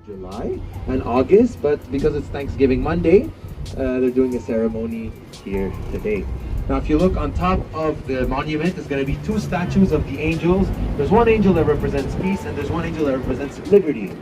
July and August, but because it's Thanksgiving Monday, they're doing a ceremony here today. Now, if you look on top of the monument, there's going to be two statues of the angels. There's one angel that represents peace, and there's one angel that represents liberty.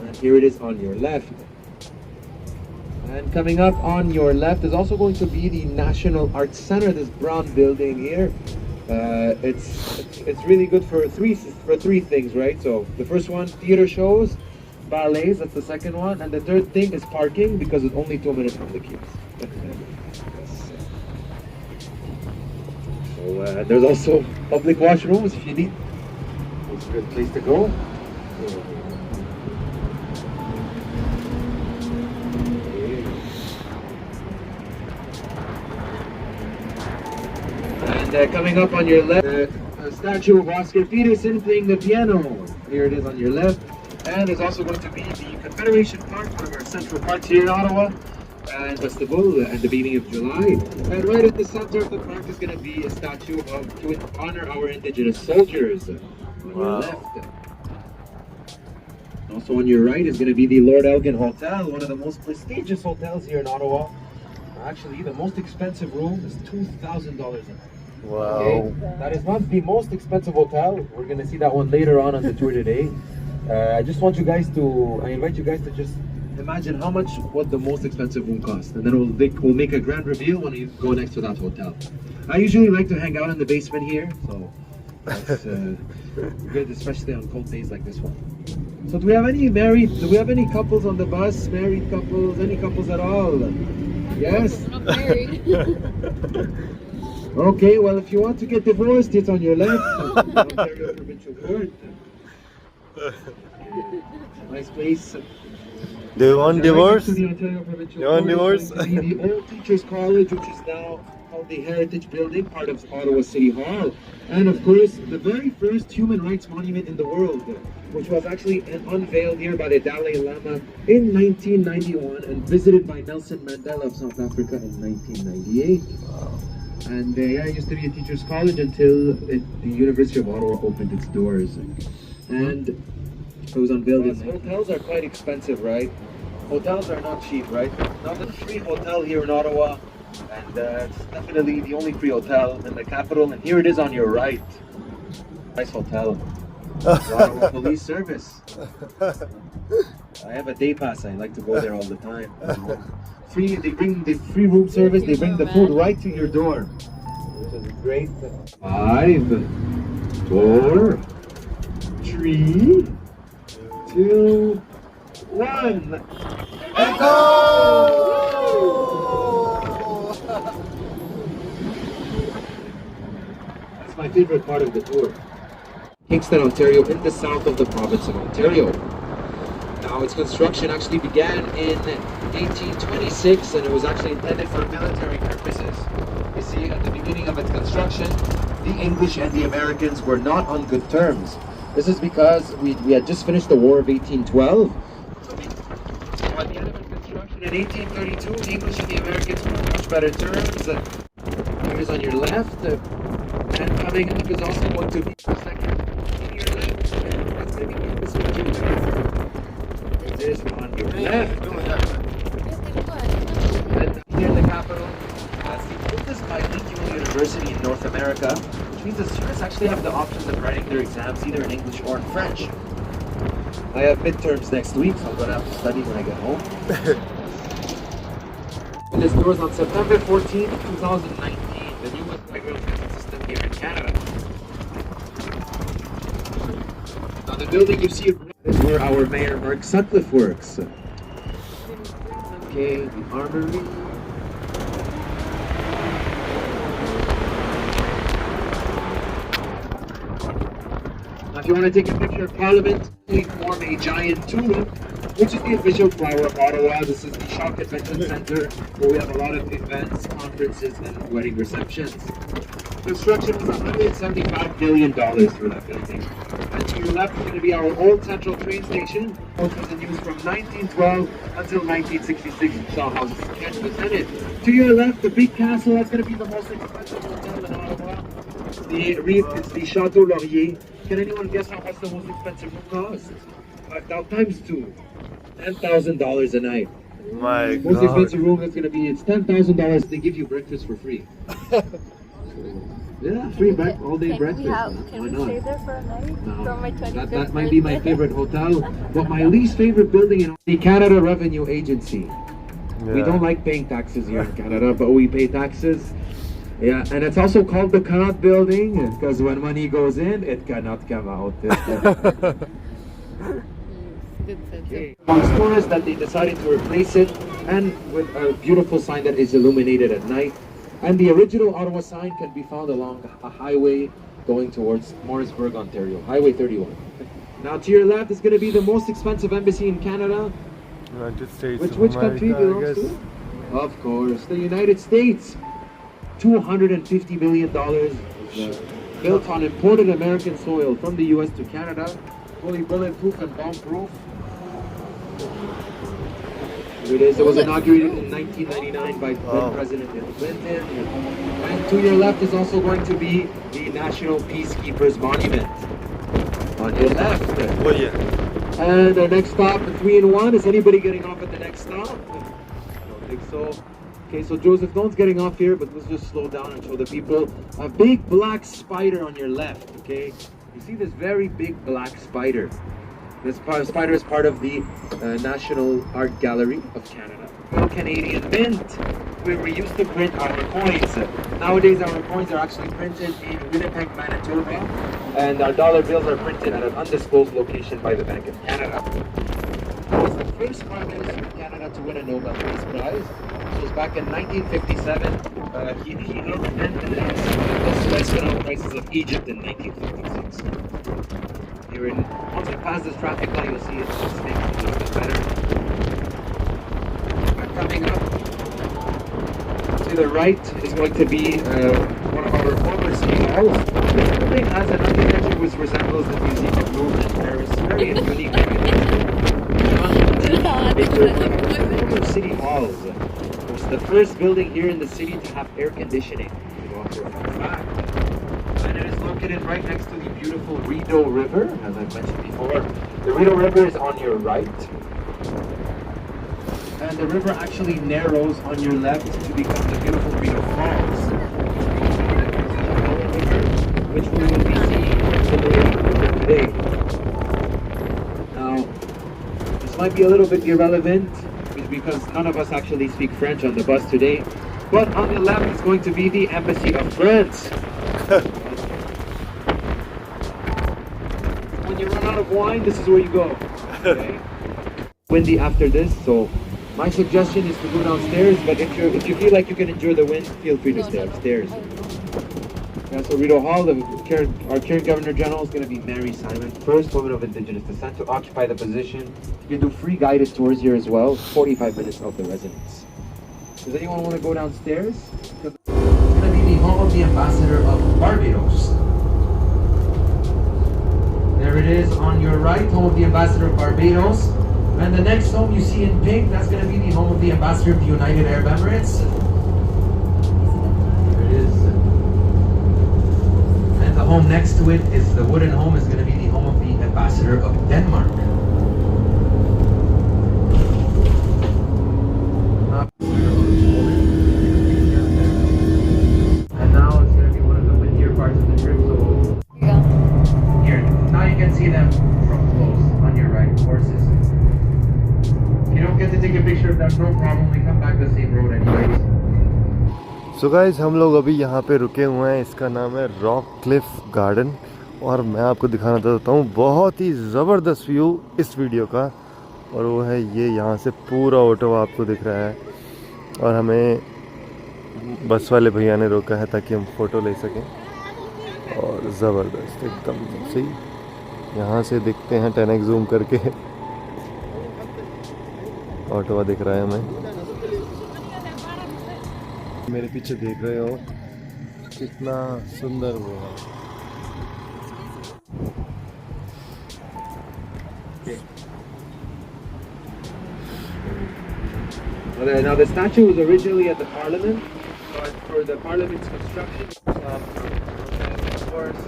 And here it is on your left. And coming up on your left is also going to be the National Arts Center, this brown building here. It's really good for three things, right? So the first one, theater shows, ballets, that's the second one, and the third thing is parking, because it's only 2 minutes from the queues. So there's also public washrooms if you need. It's a good place to go. And coming up on your left, a statue of Oscar Peterson playing the piano. Here it is on your left. And there's also going to be the Confederation Park, one of our central parks here in Ottawa, and festival at the beginning of July. And right at the center of the park is going to be a statue to honor our Indigenous soldiers on your left. Also on your right is going to be the Lord Elgin Hotel, one of the most prestigious hotels here in Ottawa. Actually, the most expensive room is $2,000 a night. Wow. Okay? That is not the most expensive hotel. We're going to see that one later on the tour today. I invite you guys to just imagine what the most expensive room costs, and then we'll make a grand reveal when you go next to that hotel. I usually like to hang out in the basement here, so that's good, especially on cold days like this one. So do we have any couples on the bus? Married couples? Any couples at all? Yes? We're not married. Okay, well, if you want to get divorced, it's on your left. Ontario Provincial Court. Nice place. Do you want divorce? You want divorce? The old Teachers College, which is now called the Heritage Building, part of Ottawa City Hall. And of course, the very first human rights monument in the world, which was actually unveiled here by the Dalai Lama in 1991 and visited by Nelson Mandela of South Africa in 1998. Wow. And yeah, it used to be a teacher's college until the University of Ottawa opened its doors. And it was unveiled. Hotels are quite expensive, right? Hotels are not cheap, right? Now there's a free hotel here in Ottawa, and it's definitely the only free hotel in the capital. And here it is on your right. Nice hotel. Ottawa Police Service. I have a day pass. I like to go there all the time. Free. They bring the free room service. They bring the food right to your door, which is great. 5, 4, 3, 2, 1. And go! That's my favorite part of the tour. Kingston, Ontario, in the south of the province of Ontario. Now, its construction actually began in 1826, and it was actually intended for military purposes. You see, at the beginning of its construction, the English and the Americans were not on good terms. This is because we had just finished the War of 1812. So at the end of its construction in 1832, the English and the Americans were on much better terms. Here is on your left, and coming up is also going to be the second on your left. That's going to be Campus Virginia. It is on your left. And here in the capital, this is bilingual university in North America, which means the students actually have the options of writing their exams either in English or in French. I have midterms next week, so I'm going to have to study when I get home. And this tour is on September 14, 2019, the new migrant system here in Canada. Now the building you see is where our Mayor Mark Sutcliffe works. Okay, the armory. Now if you want to take a picture of Parliament, we form a giant tulip, which is the official flower of Ottawa. This is the Shaw Convention Centre, where we have a lot of events, conferences, and wedding receptions. Construction was $175 million for that building. And to your left is going to be our old central train station, which was in use from 1912 until 1966 in Shaw House, Canada. To your left, the big castle, that's going to be the most expensive hotel in Ottawa. It's the Chateau Laurier. Can anyone guess how much the most expensive room costs? now times two. $10,000 a night. My Most God. expensive room that's gonna be, it's $10,000. They give you breakfast for free. Yeah, free all day breakfast. Can Why we not? stay there for a night? No, For my 25th that might be my birthday? favorite hotel, but my least favorite building in the Canada Revenue Agency. We Yeah. don't like paying taxes here in Canada, but we pay taxes. Yeah, and it's also called the cannot building because when money goes in, it cannot come out. Good sense. Okay. Amongst tourists that they decided to replace it, and with a beautiful sign that is illuminated at night. And the original Ottawa sign can be found along a highway going towards Morrisburg, Ontario, Highway 31. Now to your left is going to be the most expensive embassy in Canada. United States Which of country America, I belongs guess. to? Of course, the United States. $250 million built on imported American soil from the US to Canada, fully bulletproof and bomb-proof. Here it is. It was inaugurated in 1999 by then President Bill Clinton. And to your left is also going to be the National Peacekeepers Monument. On your left. Oh yeah. And our next stop, the 3-in-1. Is anybody getting off at the next stop? I don't think so. Okay, so Joseph, no one's getting off here, but let's just slow down and show the people. A big black spider on your left, okay? You see this very big black spider. This spider is part of the National Art Gallery of Canada. Well, Canadian Mint, where we used to print our coins. Nowadays, our coins are actually printed in Winnipeg, Manitoba, and our dollar bills are printed at an undisclosed location by the Bank of Canada. He was the first communist in Canada to win a Nobel Peace Prize. This was back in 1957. He helped end the Suez Canal crisis of Egypt in 1956. Here in, once we pass this traffic light, you'll see it's staying a little bit better. And coming up to the right is going to be one of our former city halls. This building has an architecture which resembles the Museum of Louvre in Paris. Very unique architecture. It's one of the former city halls. It was the first building here in the city to have air conditioning. You know, for a fun fact. And it is located right next to the beautiful Rideau River, as I've mentioned before. The Rideau River is on your right. And the river actually narrows on your left to become the beautiful Rideau Falls. Which we will be seeing today. Now, this might be a little bit irrelevant because none of us actually speak French on the bus today. But on the left is going to be the Embassy of France. When you run out of wine, this is where you go. Okay? Windy after this, so my suggestion is to go downstairs. But if you feel like you can enjoy the wind, feel free to stay upstairs. Yeah, so Rideau Hall, our current Governor General is going to be Mary Simon, first woman of Indigenous descent to occupy the position. You can do free guided tours here as well, 45 minutes of the residence. Does anyone want to go downstairs? It's going to be the home of the Ambassador of Barbados. There it is on your right, home of the Ambassador of Barbados. And the next home you see in pink, that's going to be the home of the Ambassador of the United Arab Emirates. There it is. And the home next to it is the wooden home, is going to be the home of the Ambassador of Denmark. And now it's going to be one of the windier parts of the trip, so here, now you can see them from close on your right, horses. If you don't get to take a picture of them, no problem, we come back the same road anyways. So guys, हम लोग अभी यहाँ पे रुके हुए हैं. इसका नाम है रॉक क्लिफ गार्डन और मैं आपको दिखाना चाहता हूँ बहुत ही ज़बरदस्त व्यू इस वीडियो का. और वो है ये, यहाँ से पूरा ऑटोवा आपको दिख रहा है. और हमें बस वाले भैया ने रोका है ताकि हम फ़ोटो ले सकें. और ज़बरदस्त एकदम सही. यहाँ से दिखते हैं 10x जूम करके ऑटोवा दिख रहा है हमें. मेरे पीछे देख रहे हो कितना सुंदर वो है. Now the statue was originally at the Parliament, but for the Parliament's construction, of course,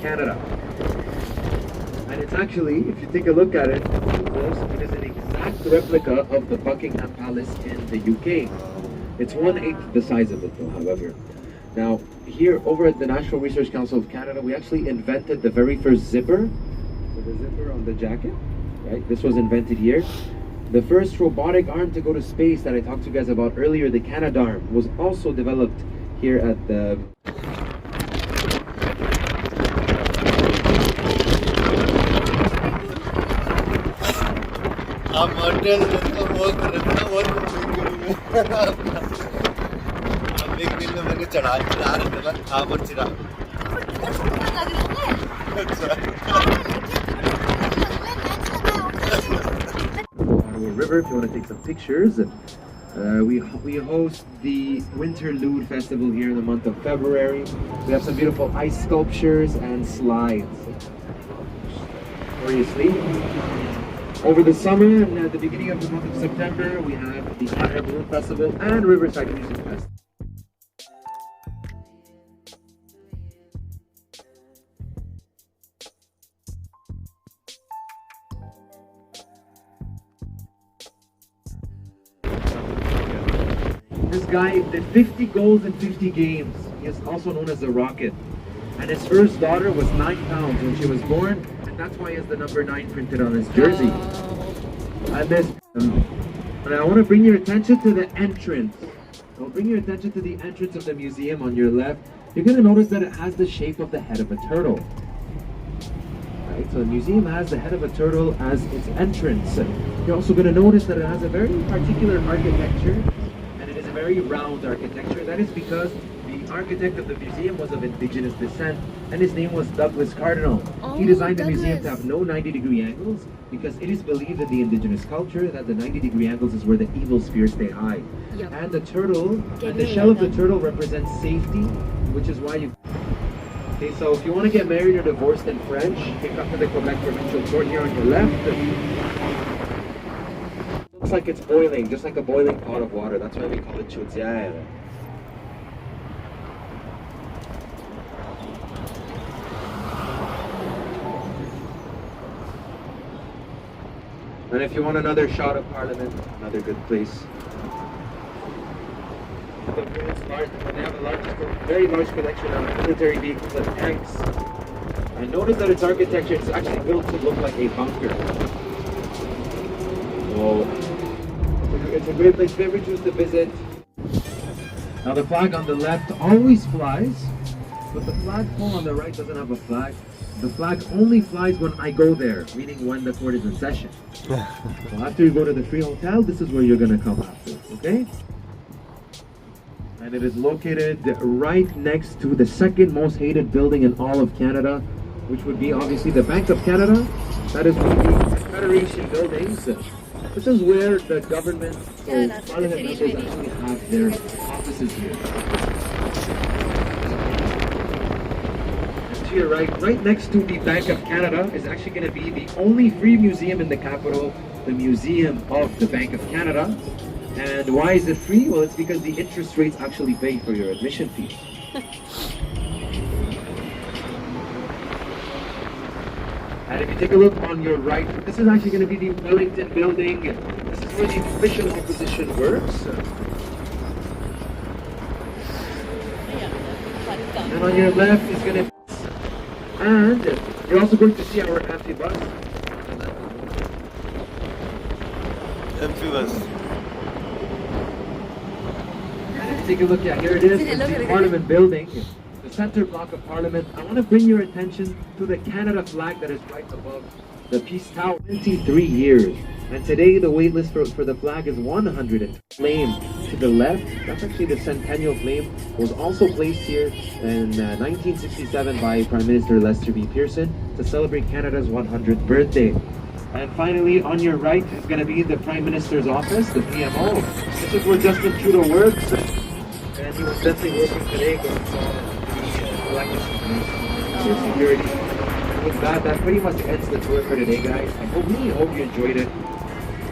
Canada. And it's actually, if you take a look at it, it is an exact replica of the Buckingham Palace in the UK. It's 1/8 the size of it though, however. Now, here over at the National Research Council of Canada, we actually invented the very first zipper. So the zipper on the jacket, right? This was invented here. The first robotic arm to go to space that I talked to you guys about earlier, the Canadarm, was also developed here at the... Ottawa River, if you want to take some pictures. We host the Winter Lude Festival here in the month of February. We have some beautiful ice sculptures and slides. Gloriously. Over the summer and at the beginning of the month of September, we have the Hot Air Balloon Festival and Riverside Music Festival. This guy did 50 goals in 50 games. He is also known as the Rocket. And his first daughter was 9 pounds when she was born, and that's why he has the number 9 printed on his jersey. And this, and I want to bring your attention to the entrance. I'll bring your attention to the entrance of the museum on your left. You're going to notice that it has the shape of the head of a turtle. Right, so the museum has the head of a turtle as its entrance. You're also going to notice that it has a very particular architecture, and it is a very round architecture. That is because the architect of the museum was of indigenous descent, and his name was Douglas Cardinal. He designed the museum to have no 90-degree angles because it is believed in the indigenous culture that the 90-degree angles is where the evil spirits they hide. Yep. And the turtle, and the shell of the turtle represents safety, which is why you... Okay, so if you want to get married or divorced in French, pick up to the Quebec Provincial Court here on your left. Looks like it's boiling, just like a boiling pot of water. That's why we call it chaudière. And if you want another shot of Parliament, another good place. They have a very large collection of military vehicles and tanks. And notice that its architecture is actually built to look like a bunker. So it's a great place if you ever choose to visit. Now the flag on the left always flies, but the flagpole on the right doesn't have a flag. The flag only flies when I go there, meaning when the court is in session. So after you go to the free hotel, this is where you're going to come after, okay? And it is located right next to the second most hated building in all of Canada, which would be obviously the Bank of Canada. That is one of the Federation buildings. This is where the government, so Parliament members actually have their offices here. And to your right next to the Bank of Canada is actually going to be the only free museum in the capital, the Museum of the Bank of Canada. And why is it free? Well, it's because the interest rates actually pay for your admission fee. And if you take a look on your right, this is actually going to be the Wellington building. This is where the official opposition works. And on your left is going to... And you're also going to see our Hamari BUS. Take a look, here it is, it's the Parliament building, the center block of Parliament. I want to bring your attention to the Canada flag that is right above the Peace Tower. 23 years, and today the wait list for the flag is 100. Flame to the left, that's actually the Centennial Flame, was also placed here in 1967 by Prime Minister Lester B. Pearson to celebrate Canada's 100th birthday. And finally, on your right is going to be the Prime Minister's office, the PMO. This is where Justin Trudeau works. And he was definitely working today going collecting some security. And with that pretty much ends the tour for today, guys. I hope you enjoyed it.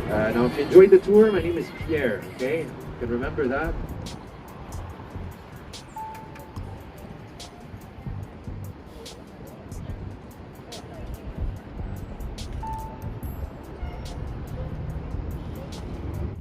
Now, if you enjoyed the tour, my name is Pierre, okay? You can remember that.